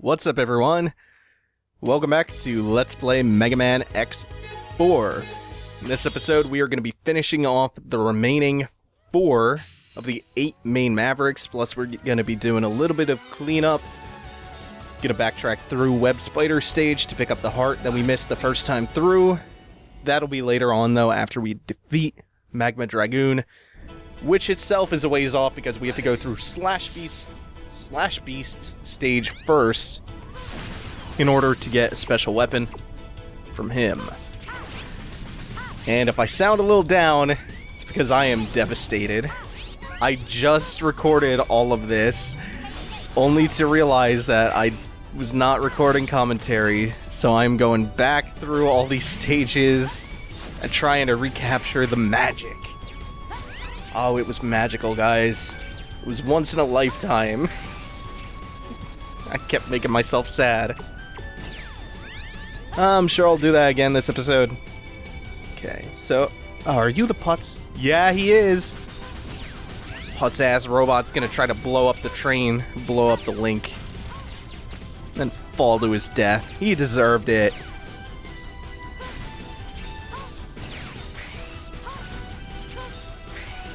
What's up, everyone? Welcome back to Let's Play Megaman X4. In this episode, we are going to be finishing off the remaining 4 of the 8 main Mavericks, plus we're going to be doing a little bit of cleanup. Gonna backtrack through Web Spider stage to pick up the heart that we missed the first time through. That'll be later on, though, after we defeat Magma Dragoon, which itself is a ways off because we have to go through Slash Beast's stage first in order to get a special weapon from him. And if I sound a little down, it's because I am devastated. I just recorded all of this, only to realize that I was not recording commentary, so I'm going back through all these stages and trying to recapture the magic. Oh, it was magical, guys. It was once in a lifetime. I kept making myself sad. I'm sure I'll do that again this episode. Okay, so... Oh, are you the Putz? Yeah, he is! Putz-ass robot's gonna try to blow up the train, blow up the Link, then fall to his death. He deserved it.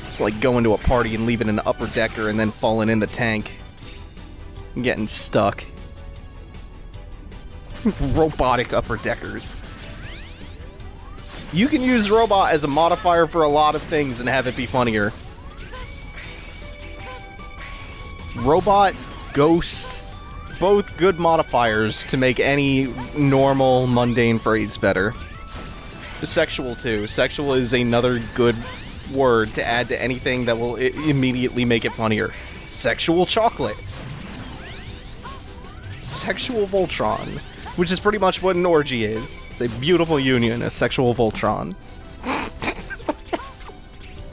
It's like going to a party and leaving an upper decker and then falling in the tank. And getting stuck. Robotic upper deckers. You can use robot as a modifier for a lot of things and have it be funnier. Robot, ghost, both good modifiers to make any normal, mundane phrase better. Sexual, too. Sexual is another good word to add to anything that will immediately make it funnier. Sexual chocolate. Sexual Voltron, which is pretty much what an orgy is. It's a beautiful union, a sexual Voltron.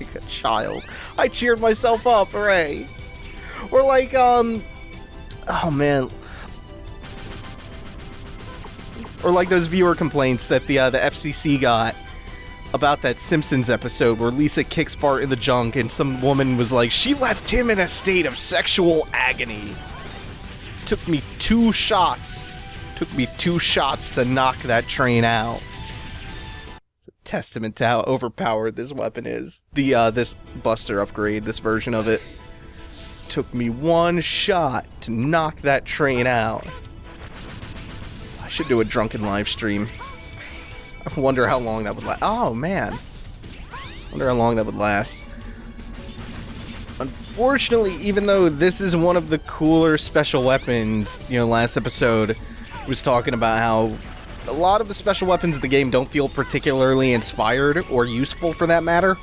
Like a child. I cheered myself up, hooray! Or like, oh man. Or like those viewer complaints that the FCC got about that Simpsons episode where Lisa kicks Bart in the junk and some woman was like, she left him in a state of sexual agony. Took me 2 shots. Took me 2 shots to knock that train out. It's a testament to how overpowered this weapon is. This Buster upgrade, this version of it. Took me 1 shot to knock that train out. I should do a drunken live stream. I wonder how long that would last. Oh, man. Wonder how long that would last. Unfortunately, even though this is one of the cooler special weapons, you know, last episode was talking about how a lot of the special weapons in the game don't feel particularly inspired or useful for that matter.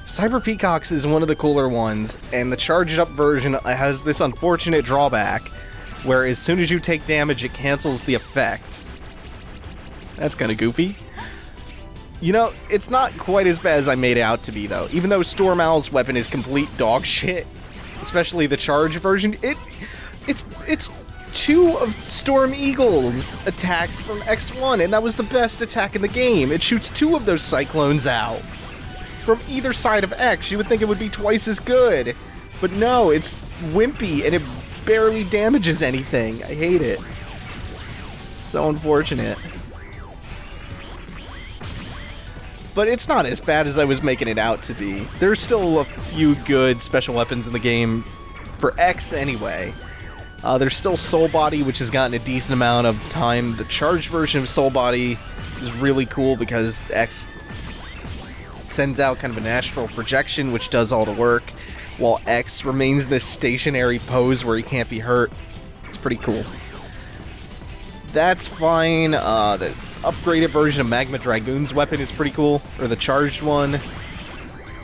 Cyber Peacock's is one of the cooler ones, and the charged up version has this unfortunate drawback where as soon as you take damage, it cancels the effect. That's kind of goofy. You know, it's not quite as bad as I made it out to be, though. Even though Storm Owl's weapon is complete dog shit, especially the charge version, it's 2 of Storm Eagle's attacks from X1, and that was the best attack in the game. It shoots 2 of those cyclones out from either side of X. You would think it would be twice as good, but no, it's wimpy and it barely damages anything. I hate it. So unfortunate. But it's not as bad as I was making it out to be. There's still a few good special weapons in the game, for X anyway. There's still Soul Body, which has gotten a decent amount of time. The charged version of Soul Body is really cool because X sends out kind of an astral projection, which does all the work, while X remains this stationary pose where he can't be hurt. It's pretty cool. That's fine. The upgraded version of Magma Dragoon's weapon is pretty cool, or the charged one.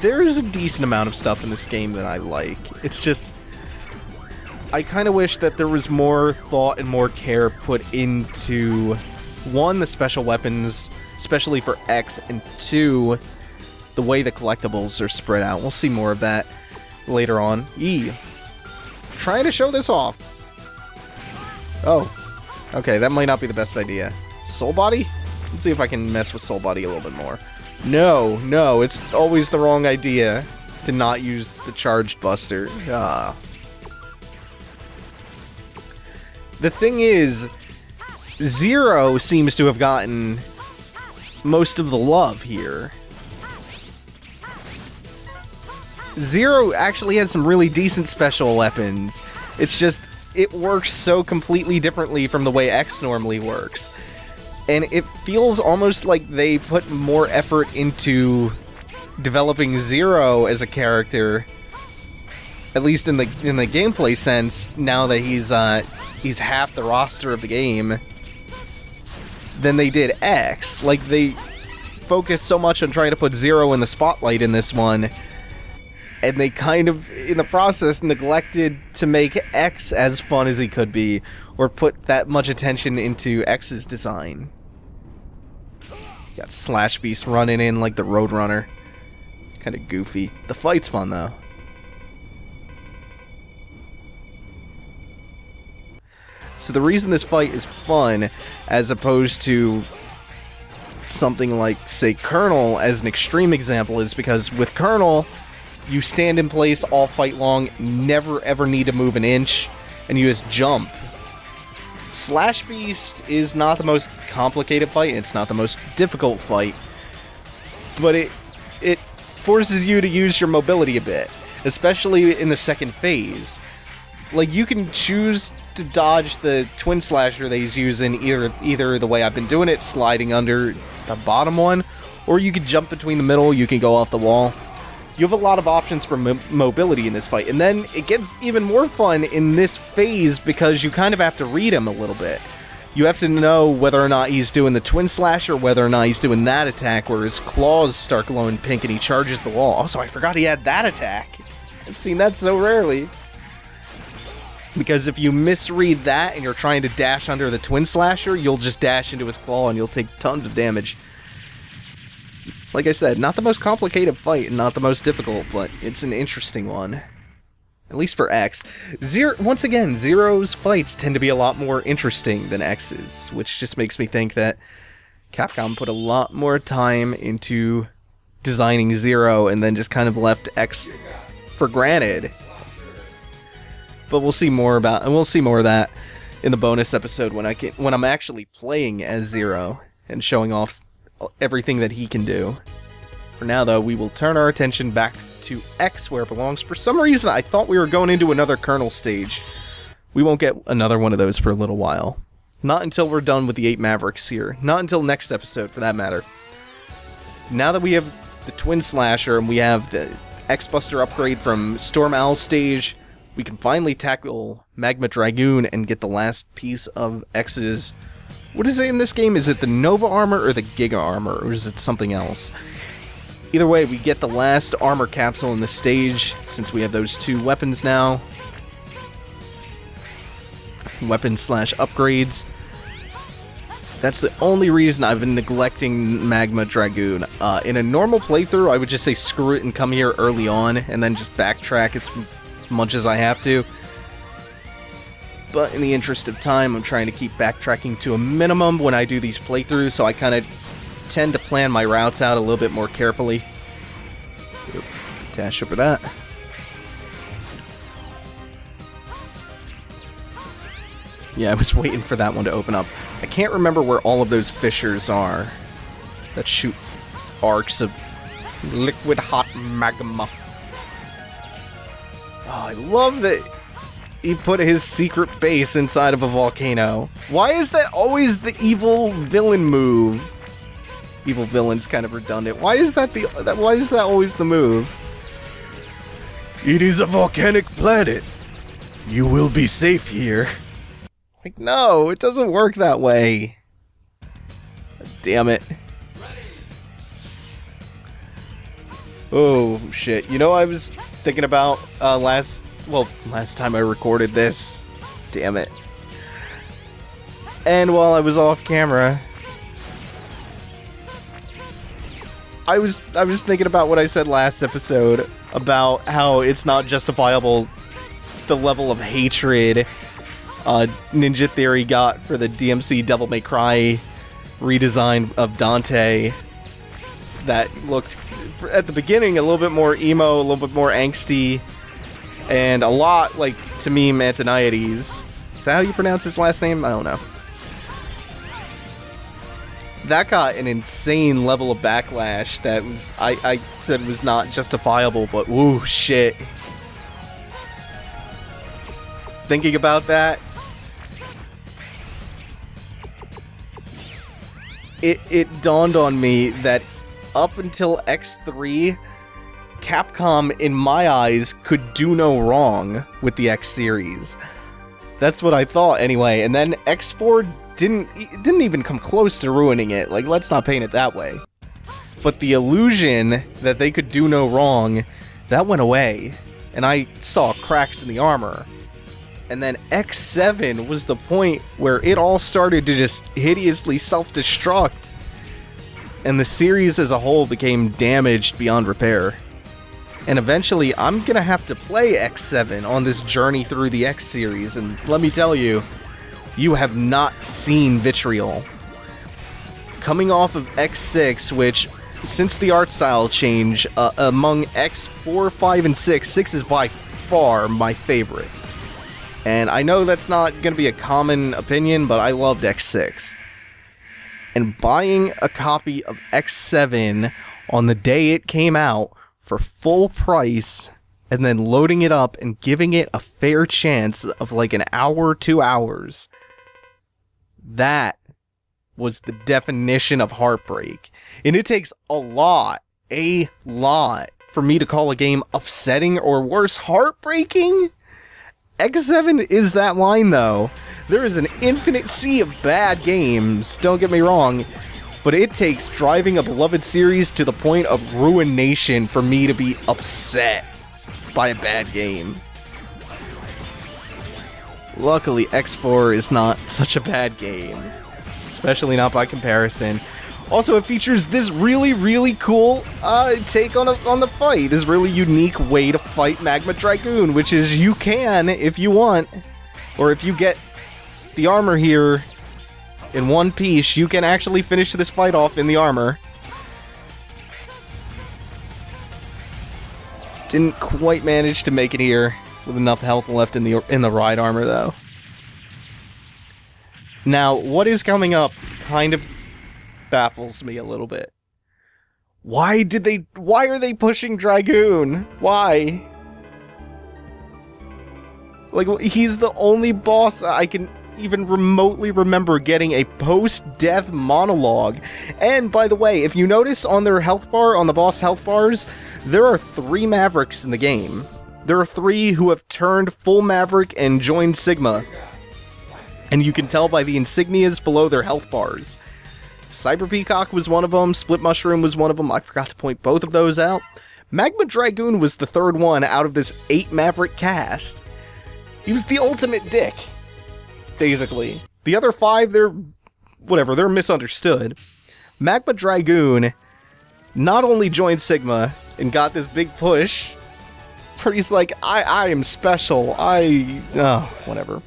There is a decent amount of stuff in this game that I like. It's just, I kind of wish that there was more thought and more care put into, 1, the special weapons, especially for X, and 2, the way the collectibles are spread out. We'll see more of that later on. Trying to show this off. Oh. Okay, that might not be the best idea. Soul Body? Let's see if I can mess with Soul Body a little bit more. No, it's always the wrong idea to not use the charged Buster. The thing is, Zero seems to have gotten most of the love here. Zero actually has some really decent special weapons. It's just, it works so completely differently from the way X normally works. And it feels almost like they put more effort into developing Zero as a character, at least in the gameplay sense, now that he's half the roster of the game, than they did X. Like, they focused so much on trying to put Zero in the spotlight in this one, and they kind of, in the process, neglected to make X as fun as he could be, or put that much attention into X's design. You got Slash Beast running in like the Roadrunner. Kind of goofy. The fight's fun, though. So the reason this fight is fun, as opposed to something like, say, Colonel as an extreme example, is because with Colonel, you stand in place all fight long, never ever need to move an inch, and you just jump. Slash Beast is not the most complicated fight, it's not the most difficult fight, but it forces you to use your mobility a bit, especially in the second phase. Like, you can choose to dodge the Twin Slasher that he's using either the way I've been doing it, sliding under the bottom one, or you can jump between the middle, you can go off the wall. You have a lot of options for mobility in this fight, and then it gets even more fun in this phase because you kind of have to read him a little bit. You have to know whether or not he's doing the Twin Slash or whether or not he's doing that attack where his claws start glowing pink and he charges the wall. Also, I forgot he had that attack. I've seen that so rarely. Because if you misread that and you're trying to dash under the Twin Slasher, you'll just dash into his claw and you'll take tons of damage. Like I said, not the most complicated fight and not the most difficult, but it's an interesting one. At least for X. Once again, Zero's fights tend to be a lot more interesting than X's, which just makes me think that Capcom put a lot more time into designing Zero and then just kind of left X for granted. But we'll see more of that in the bonus episode when I'm actually playing as Zero and showing off everything that he can do. For now, though, we will turn our attention back to X where it belongs. For some reason, I thought we were going into another Colonel stage. We won't get another one of those for a little while. Not until we're done with the 8 Mavericks here. Not until next episode, for that matter. Now that we have the Twin Slasher and we have the X-Buster upgrade from Storm Owl stage, we can finally tackle Magma Dragoon and get the last piece of X's... What is it in this game? Is it the Nova Armor or the Giga Armor? Or is it something else? Either way, we get the last armor capsule in the stage, since we have those 2 weapons now. Weapon/upgrades. That's the only reason I've been neglecting Magma Dragoon. In a normal playthrough, I would just say screw it and come here early on, and then just backtrack as much as I have to. But in the interest of time, I'm trying to keep backtracking to a minimum when I do these playthroughs, so I kind of tend to plan my routes out a little bit more carefully. Dash over that. Yeah, I was waiting for that one to open up. I can't remember where all of those fissures are that shoot arcs of liquid hot magma. Oh, I love that he put his secret base inside of a volcano. Why is that always the evil villain move? Evil villain's kind of redundant. Why is that always the move? It is a volcanic planet. You will be safe here. Like, no, it doesn't work that way. Damn it. Oh, shit. You know, I was thinking about last time I recorded this. Damn it. And while I was off camera, I was thinking about what I said last episode about how it's not justifiable the level of hatred Ninja Theory got for the DMC Devil May Cry redesign of Dante that looked, at the beginning, a little bit more emo, a little bit more angsty, and a lot like, to me, Antoniades. that how you pronounce his last name? I don't know. That got an insane level of backlash that was, I said was not justifiable, but woo, shit. Thinking about that, it dawned on me that up until X3, Capcom, in my eyes, could do no wrong with the X series. That's what I thought, anyway. And then X4 didn't even come close to ruining it. Like, let's not paint it that way. But the illusion that they could do no wrong, that went away. And I saw cracks in the armor. And then X7 was the point where it all started to just hideously self-destruct. And the series as a whole became damaged beyond repair. And eventually, I'm gonna have to play X7 on this journey through the X series. And let me tell you, you have not seen vitriol. Coming off of X6, which, since the art style change, among X4, 5, and 6, 6 is by far my favorite. And I know that's not going to be a common opinion, but I loved X6. And buying a copy of X7 on the day it came out for full price, and then loading it up and giving it a fair chance of like an hour, 2 hours, that was the definition of heartbreak. And it takes a lot for me to call a game upsetting or worse, heartbreaking. X7 is that line, though. There is an infinite sea of bad games, don't get me wrong, but it takes driving a beloved series to the point of ruination for me to be upset by a bad game. Luckily, X4 is not such a bad game, especially not by comparison. Also, it features this really, really cool take on the fight. This really unique way to fight Magma Dragoon, which is you can, if you want, or if you get the armor here in one piece, you can actually finish this fight off in the armor. Didn't quite manage to make it here with enough health left in the ride armor, though. Now, what is coming up kind of baffles me a little bit. Why are they pushing Dragoon? Why? Like, he's the only boss I can even remotely remember getting a post-death monologue. And, by the way, if you notice on their health bar, on the boss health bars, there are 3 Mavericks in the game. There are 3 who have turned full Maverick and joined Sigma. And you can tell by the insignias below their health bars. Cyber Peacock was one of them, Split Mushroom was one of them, I forgot to point both of those out. Magma Dragoon was the 3rd one out of this 8 Maverick cast. He was the ultimate dick, basically. The other 5, they're misunderstood. Magma Dragoon not only joined Sigma and got this big push, where he's like, I am special, whatever.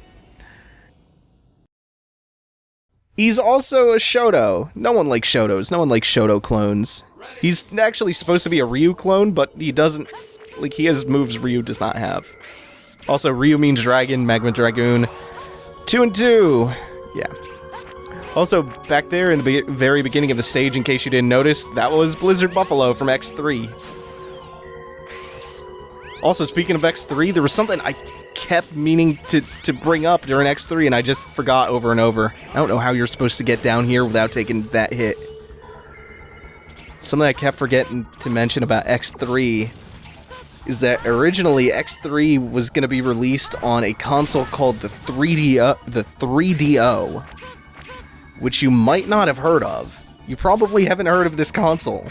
He's also a Shoto. No one likes Shotos. No one likes Shoto clones. He's actually supposed to be a Ryu clone, but he doesn't... Like, he has moves Ryu does not have. Also, Ryu means dragon, Magma Dragoon. 2 and 2. Yeah. Also, back there in the very beginning of the stage, in case you didn't notice, that was Blizzard Buffalo from X3. Also, speaking of X3, there was something I kept meaning to bring up during X3, and I just forgot over and over. I don't know how you're supposed to get down here without taking that hit. Something I kept forgetting to mention about X3 is that originally X3 was going to be released on a console called the 3DO, which you might not have heard of. You probably haven't heard of this console.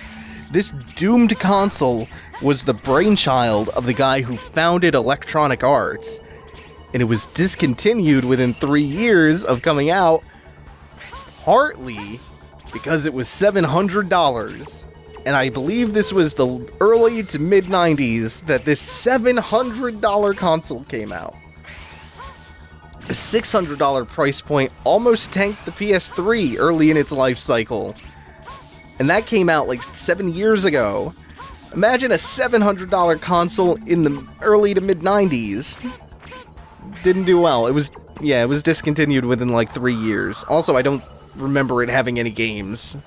This doomed console was the brainchild of the guy who founded Electronic Arts, and it was discontinued within 3 years of coming out, partly because it was $700. And I believe this was the early to mid-90s that this $700 console came out. A $600 price point almost tanked the PS3 early in its life cycle. And that came out like 7 years ago. Imagine a $700 console in the early to mid-90s. Didn't do well. It was Yeah, it was discontinued within like 3 years. Also, I don't remember it having any games.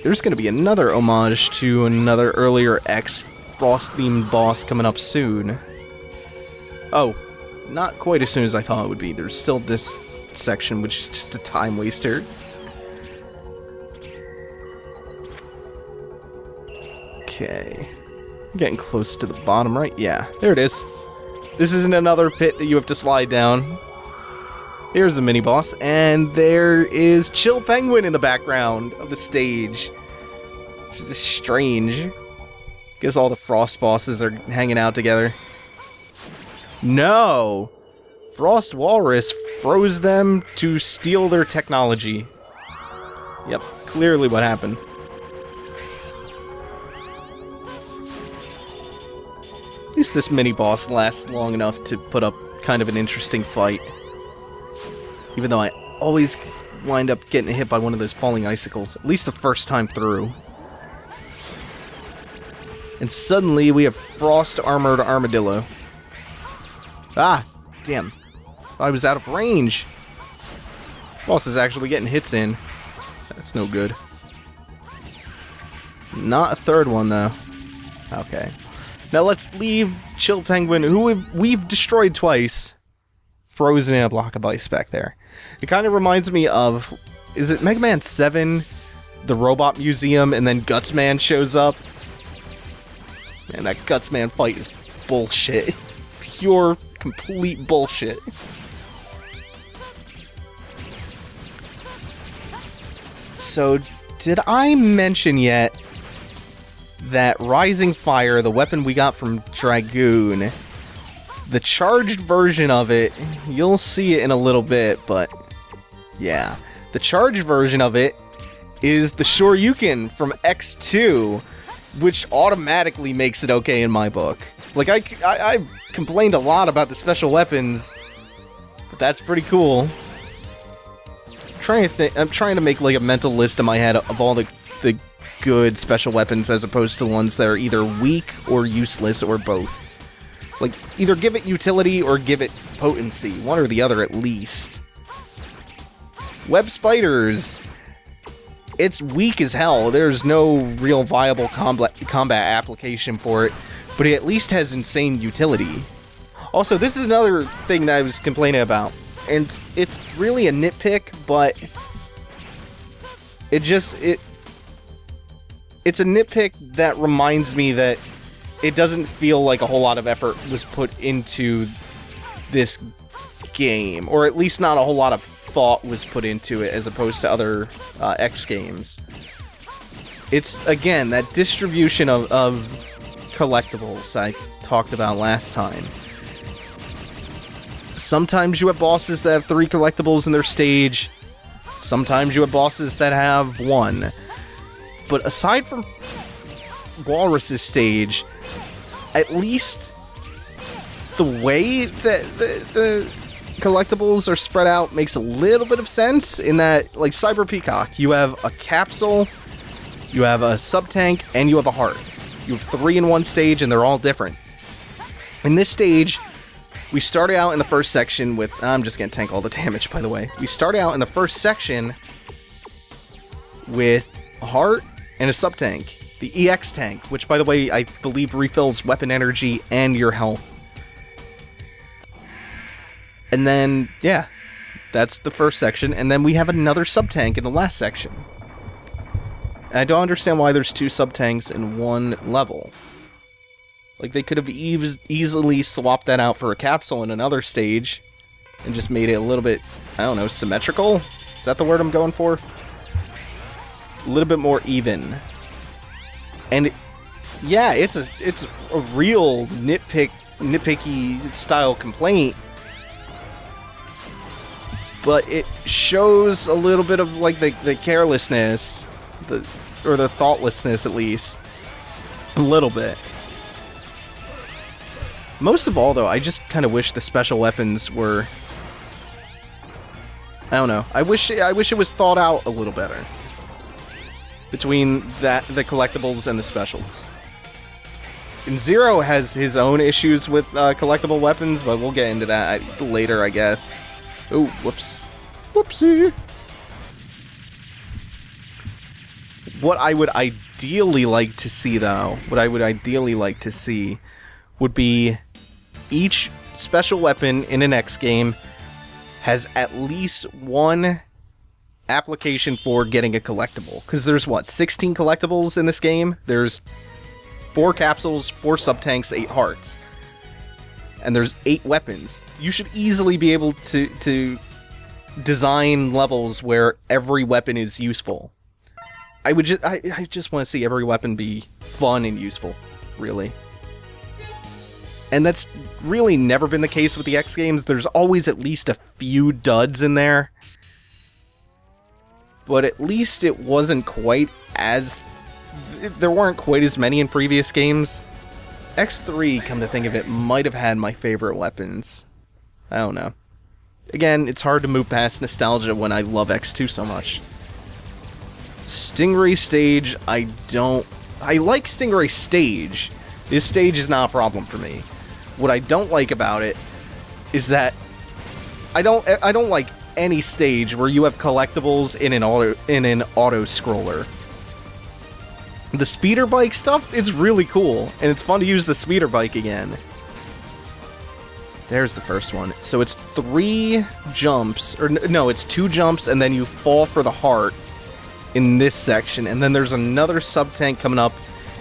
There's going to be another homage to another earlier X Frost-themed boss coming up soon. Oh, not quite as soon as I thought it would be. There's still this section, which is just a time waster. Okay. Getting close to the bottom, right? Yeah, there it is. This isn't another pit that you have to slide down. Here's the mini-boss, and there is Chill Penguin in the background of the stage. Which is strange. Guess all the Frost bosses are hanging out together. No! Frost Walrus froze them to steal their technology. Yep, clearly what happened. At least this mini-boss lasts long enough to put up kind of an interesting fight. Even though I always wind up getting hit by one of those falling icicles, at least the first time through. And suddenly we have frost-armored armadillo. Ah, damn. I was out of range. Boss is actually getting hits in. That's no good. Not a third one, though. Okay. Now let's leave Chill Penguin, who we've destroyed twice, frozen in a block of ice back there. It kind of reminds me of, is it Mega Man 7, the Robot Museum, and then Gutsman shows up? Man, that Gutsman fight is bullshit. Pure, complete bullshit. So, did I mention yet that Rising Fire, the weapon we got from Dragoon, the charged version of it, you'll see it in a little bit, but yeah. The charged version of it is the Shoryuken from X2, which automatically makes it okay in my book. Like, I've complained a lot about the special weapons, but that's pretty cool. I'm trying to make like a mental list in my head of all the good special weapons as opposed to the ones that are either weak or useless or both. Like, either give it utility or give it potency. One or the other at least. Web Spiders. It's weak as hell. There's no real viable combat application for it, but it at least has insane utility. Also, this is another thing that I was complaining about. And it's really a nitpick, but it's a nitpick that reminds me that it doesn't feel like a whole lot of effort was put into this game, or at least not a whole lot of thought was put into it as opposed to other X games. It's, again, that distribution of collectibles I talked about last time. Sometimes you have bosses that have 3 collectibles in their stage. Sometimes you have bosses that have 1. But aside from Walrus's stage, at least the way that the collectibles are spread out makes a little bit of sense in that, like Cyber Peacock, you have a capsule, you have a sub-tank, and you have a heart. You have 3 in one stage, and they're all different. In this stage, we started out in the first section with... I'm just going to tank all the damage, by the way. We started out in the first section with a heart and a sub-tank. The EX tank, which, by the way, I believe refills weapon energy and your health. And then, yeah, that's the first section. And then we have another sub-tank in the last section. I don't understand why there's 2 sub-tanks in one level. Like, they could have easily swapped that out for a capsule in another stage and just made it a little bit, I don't know, symmetrical? Is that the word I'm going for? A little bit more even. And, yeah, it's a real nitpicky style complaint. But it shows a little bit of, like, the carelessness, or the thoughtlessness, at least. A little bit. Most of all, though, I just kind of wish the special weapons were... I don't know. I wish it was thought out a little better. Between the collectibles and the specials. And Zero has his own issues with collectible weapons, but we'll get into that later, I guess. Oh, whoops. Whoopsie. What I would ideally like to see, though, would be each special weapon in an X game has at least one application for getting a collectible. Because there's, what, 16 collectibles in this game? There's 4 capsules, 4 sub-tanks, 8 hearts. And there's 8 weapons. You should easily be able to design levels where every weapon is useful. I just want to see every weapon be fun and useful, really. And that's really never been the case with the X games. There's always at least a few duds in there. But at least it wasn't quite as... There weren't quite as many in previous games. X3, come to think of it, might have had my favorite weapons. I don't know. Again, it's hard to move past nostalgia when I love X2 so much. Stingray stage, I like Stingray stage. This stage is not a problem for me. What I don't like about it is that I don't like any stage where you have collectibles in an auto scroller. The speeder bike stuff, it's really cool, and it's fun to use the speeder bike again. There's the first one. So it's 3 jumps, or no, it's 2 jumps, and then you fall for the heart in this section, and then there's another sub-tank coming up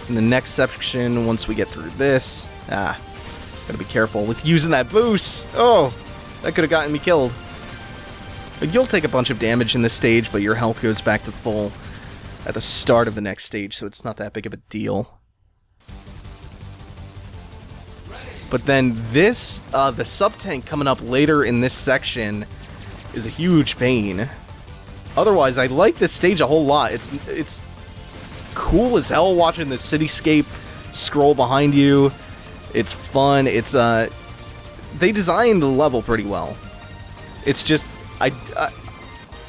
in the next section once we get through this. Gotta be careful with using that boost. Oh, that could have gotten me killed. You'll take a bunch of damage in this stage, but your health goes back to full at the start of the next stage, so it's not that big of a deal. But then this, the sub-tank coming up later in this section is a huge pain. Otherwise, I like this stage a whole lot. It's cool as hell watching the cityscape scroll behind you. It's fun. It's they designed the level pretty well. It's just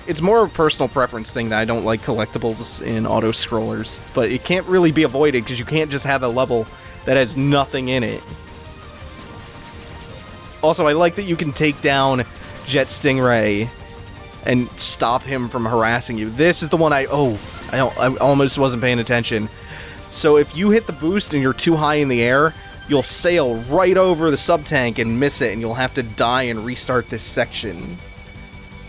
it's more of a personal preference thing that I don't like collectibles in auto scrollers, but it can't really be avoided because you can't just have a level that has nothing in it. Also, I like that you can take down Jet Stingray and stop him from harassing you. This is the one I almost wasn't paying attention. So if you hit the boost and you're too high in the air, you'll sail right over the sub-tank and miss it, and you'll have to die and restart this section,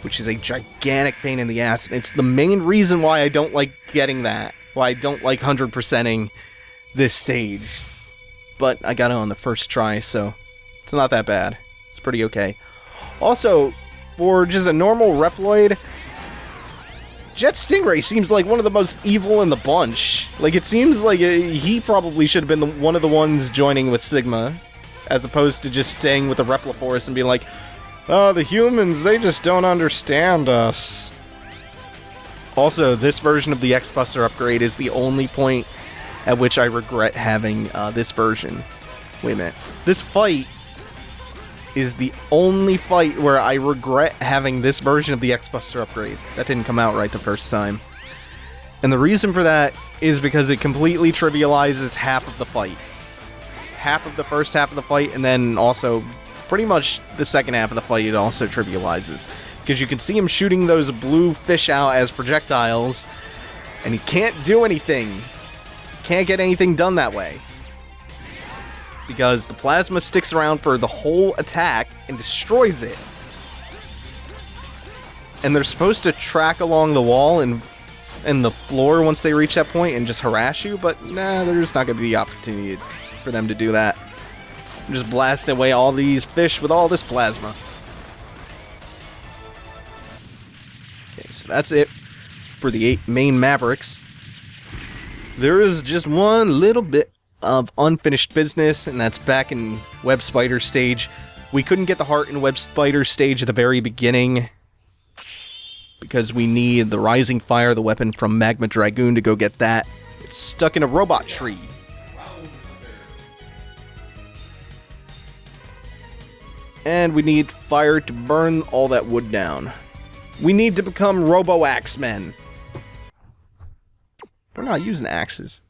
which is a gigantic pain in the ass. And it's the main reason why I don't like getting that, why I don't like 100%ing this stage. But I got it on the first try, so it's not that bad. It's pretty okay. Also, for just a normal reploid, Jet Stingray seems like one of the most evil in the bunch. Like, it seems like he probably should have been one of the ones joining with Sigma, as opposed to just staying with the Repliforce and being like, oh, the humans, they just don't understand us. Also, this version of the X-Buster upgrade is the only point at which I regret having this version. Wait a minute. This fight is the only fight where I regret having this version of the X-Buster upgrade. That didn't come out right the first time. And the reason for that is because it completely trivializes half of the fight. Half of the first half of the fight, and then also pretty much the second half of the fight it also trivializes. Because you can see him shooting those blue fish out as projectiles, and he can't do anything. Can't get anything done that way. Because the plasma sticks around for the whole attack and destroys it. And they're supposed to track along the wall and the floor once they reach that point and just harass you, but nah, there's not going to be the opportunity for them to do that. I'm just blasting away all these fish with all this plasma. Okay, so that's it for the 8 main Mavericks. There is just one little bit of unfinished business, and that's back in Web Spider stage. We couldn't get the heart in Web Spider stage at the very beginning because we need the Rising Fire, the weapon from Magma Dragoon, to go get that. It's stuck in a robot tree. And we need fire to burn all that wood down. We need to become Robo-Axemen. We're not using axes.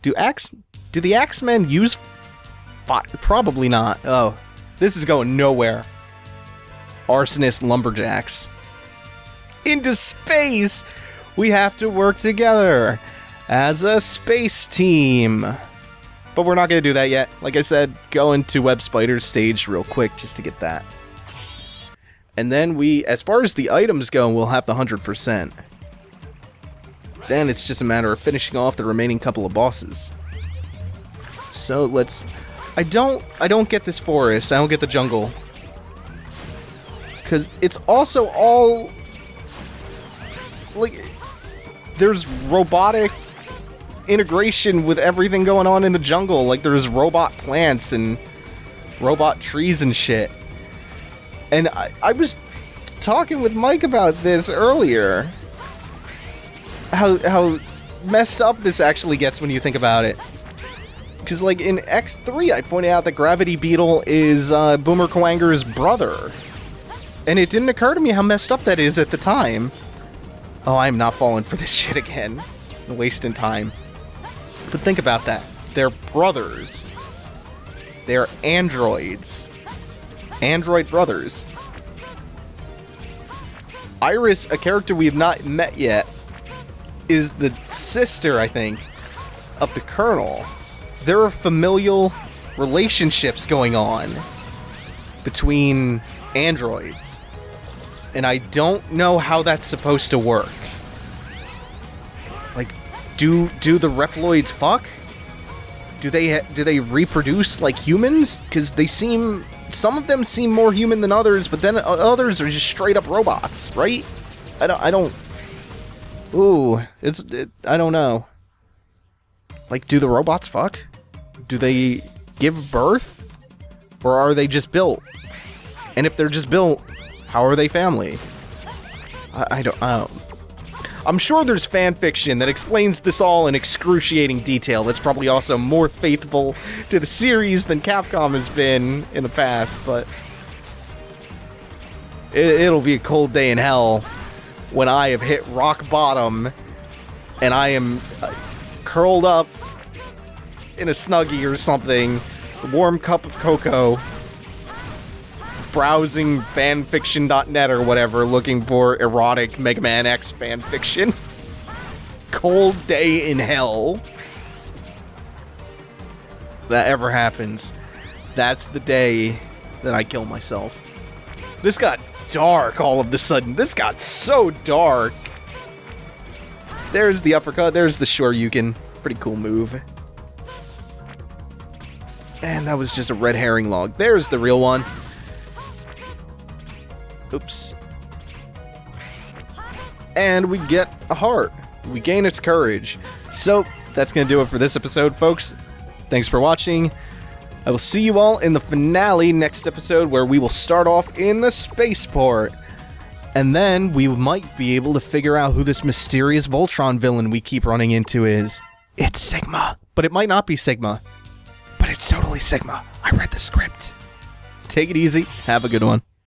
Do the Axemen use Probably not. Oh, this is going nowhere. Arsonist lumberjacks. Into space! We have to work together as a space team. But we're not going to do that yet. Like I said, go into Web Spider's stage real quick just to get that. And then as far as the items go, we'll have the 100%. Then it's just a matter of finishing off the remaining couple of bosses. So let's... I don't get this forest. I don't get the jungle. Because it's also all... like, there's robotic integration with everything going on in the jungle. Like, there's robot plants and robot trees and shit. And I was talking with Mike about this earlier. How messed up this actually gets when you think about it. Because, like, in X3, I pointed out that Gravity Beetle is Boomer Kuwanger's brother. And it didn't occur to me how messed up that is at the time. Oh, I'm not falling for this shit again. Wasting time. But think about that. They're brothers. They're androids. Android brothers. Iris, a character we have not met yet, is the sister, I think, of the Colonel. There are familial relationships going on between androids. And I don't know how that's supposed to work. Like, do the reploids fuck? Do they reproduce like humans? Because some of them seem more human than others, but then others are just straight up robots, right? I don't. Ooh, I don't know. Like, do the robots fuck? Do they give birth, or are they just built? And if they're just built, how are they family? I don't. I'm sure there's fan fiction that explains this all in excruciating detail. That's probably also more faithful to the series than Capcom has been in the past, but it'll be a cold day in hell when I have hit rock bottom and I am curled up in a Snuggie or something, a warm cup of cocoa, browsing fanfiction.net or whatever, looking for erotic Megaman X fanfiction. Cold day in hell. If that ever happens, that's the day that I kill myself. This got dark all of a sudden. This got so dark. There's the uppercut. There's the Shoryuken. Pretty cool move. And that was just a red herring log. There's the real one. Oops. And we get a heart. We gain its courage. So, that's going to do it for this episode, folks. Thanks for watching. I will see you all in the finale next episode, where we will start off in the spaceport. And then we might be able to figure out who this mysterious Voltron villain we keep running into is. It's Sigma. But it might not be Sigma. But it's totally Sigma. I read the script. Take it easy. Have a good one.